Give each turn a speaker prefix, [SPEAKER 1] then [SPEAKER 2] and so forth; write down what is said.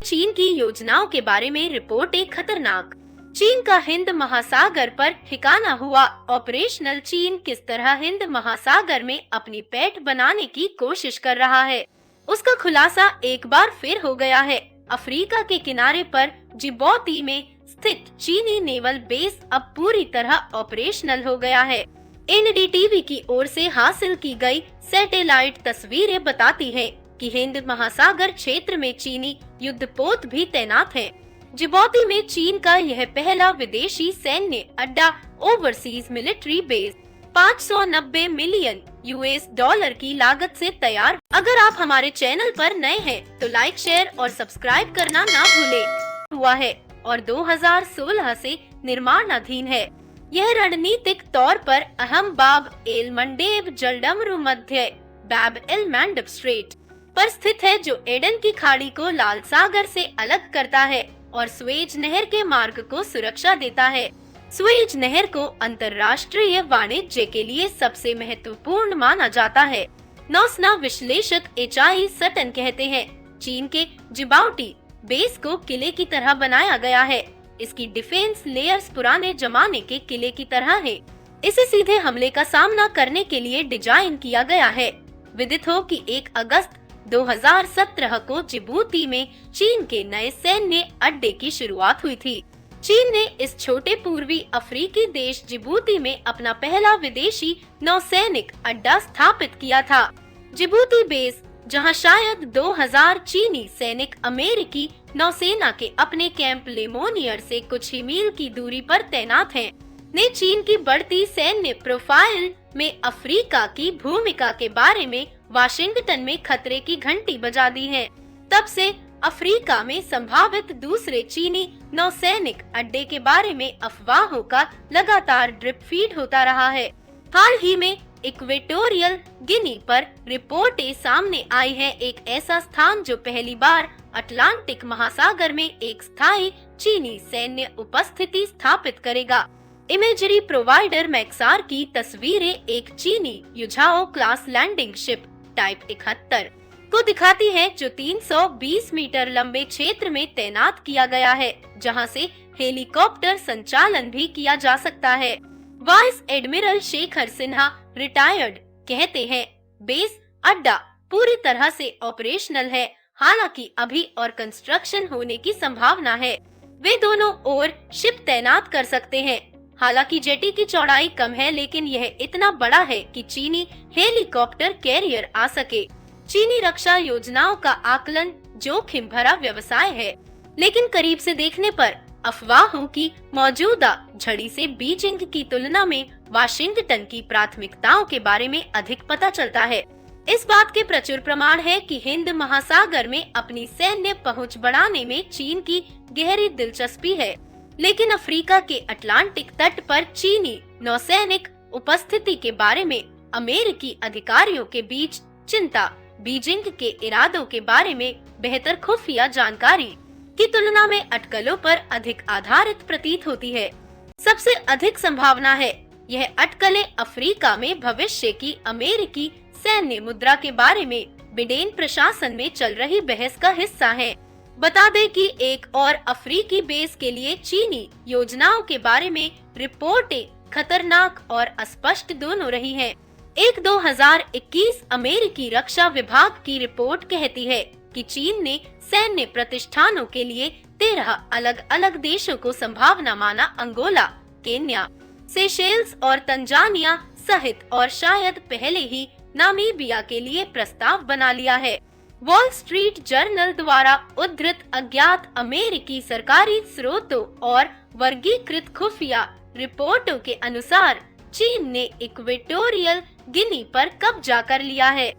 [SPEAKER 1] चीन की योजनाओं के बारे में रिपोर्टें खतरनाक। चीन का हिंद महासागर पर ठिकाना हुआ ऑपरेशनल चीन किस तरह हिंद महासागर में अपनी पैठ बनाने की कोशिश कर रहा है, उसका खुलासा एक बार फिर हो गया है। अफ्रीका के किनारे पर जिबौती में स्थित चीनी नेवल बेस अब पूरी तरह ऑपरेशनल हो गया है। एनडीटीवी की ओर से हासिल की गई सैटेलाइट तस्वीरें बताती हैं कि हिंद महासागर क्षेत्र में चीनी युद्धपोत भी तैनात हैं। जिबौती में चीन का यह पहला विदेशी सैन्य अड्डा overseas military base 590 million US$ की लागत से तैयार। अगर आप हमारे चैनल पर नए हैं तो लाइक, शेयर और सब्सक्राइब करना ना भूलें। हुआ है और 2016 से निर्माणाधीन है। यह रणनीतिक तौर पर अहम बाब एल मंडेब जलडमरू मध्य बाब एल मैंडब स्ट्रेट पर स्थित है, जो एडन की खाड़ी को लाल सागर से अलग करता है और स्वेज नहर के मार्ग को सुरक्षा देता है। स्वेज नहर को अंतर्राष्ट्रीय वाणिज्य के लिए सबसे महत्वपूर्ण माना जाता है। नौसेना विश्लेषक HI सटन कहते हैं, चीन के जिबाउटी बेस को किले की तरह बनाया गया है। इसकी डिफेंस लेयर्स पुराने जमाने के किले की तरह है। इसे सीधे हमले का सामना करने के लिए डिजाइन किया गया है। विदित हो कि 1 अगस्त 2017 को जिबूती में चीन के नए सैन्य अड्डे की शुरुआत हुई थी। चीन ने इस छोटे पूर्वी अफ्रीकी देश जिबूती में अपना पहला विदेशी नौसैनिक अड्डा स्थापित किया था। जिबूती बेस, जहां शायद 2000 चीनी सैनिक अमेरिकी नौसेना के अपने कैंप लेमोनियर से कुछ ही मील की दूरी पर तैनात हैं, ने चीन की बढ़ती सैन्य प्रोफाइल में अफ्रीका की भूमिका के बारे में वाशिंगटन में खतरे की घंटी बजा दी है। तब से अफ्रीका में संभावित दूसरे चीनी नौसैनिक अड्डे के बारे में अफवाहों का लगातार ड्रिप फीड होता रहा है। हाल ही में इक्वेटोरियल गिनी पर रिपोर्टें सामने आई है, एक ऐसा स्थान जो पहली बार अटलांटिक महासागर में एक स्थायी चीनी सैन्य उपस्थिति स्थापित करेगा। इमेजरी प्रोवाइडर मैक्सार की तस्वीरें एक चीनी युझाओ क्लास लैंडिंग शिप टाइप 71 को दिखाती है, जो 320 मीटर लंबे क्षेत्र में तैनात किया गया है, जहां से हेलीकॉप्टर संचालन भी किया जा सकता है। Vice admiral Shekhar Sinha retired कहते हैं, बेस अड्डा पूरी तरह से ऑपरेशनल है, हालांकि अभी और कंस्ट्रक्शन होने की संभावना है। वे दोनों ओर शिप तैनात कर सकते हैं। हालांकि जेटी की चौड़ाई कम है, लेकिन यह इतना बड़ा है कि चीनी हेलीकॉप्टर कैरियर आ सके। चीनी रक्षा योजनाओं का आकलन जोखिम भरा व्यवसाय है, लेकिन करीब से देखने पर अफवाहों की मौजूदा झड़ी से बीजिंग की तुलना में वाशिंगटन की प्राथमिकताओं के बारे में अधिक पता चलता है। इस बात के प्रचुर प्रमाण है कि हिंद महासागर में अपनी सैन्य पहुंच बढ़ाने में चीन की गहरी दिलचस्पी है, लेकिन अफ्रीका के अटलांटिक तट पर चीनी नौसैनिक उपस्थिति के बारे में अमेरिकी अधिकारियों के बीच चिंता बीजिंग के इरादों के बारे में बेहतर खुफिया जानकारी की तुलना में अटकलों पर अधिक आधारित प्रतीत होती है। सबसे अधिक संभावना है यह अटकलें अफ्रीका में भविष्य की अमेरिकी सैन्य मुद्रा के बारे में बिडेन प्रशासन में चल रही बहस का हिस्सा है। बता दें कि एक और अफ्रीकी बेस के लिए चीनी योजनाओं के बारे में रिपोर्टें खतरनाक और अस्पष्ट दोनों रही हैं। एक 2021 अमेरिकी रक्षा विभाग की रिपोर्ट कहती है कि चीन ने सैन्य प्रतिष्ठानों के लिए 13 अलग-अलग देशों को संभावना माना, अंगोला, केन्या, सेशेल्स और तंजानिया सहित, और शायद पहले ही नामीबिया के लिए प्रस्ताव बना लिया है। वॉल स्ट्रीट जर्नल द्वारा उद्धृत अज्ञात अमेरिकी सरकारी स्रोतों और वर्गीकृत खुफिया रिपोर्टों के अनुसार चीन ने इक्वेटोरियल गिनी पर कब्जा कर लिया है।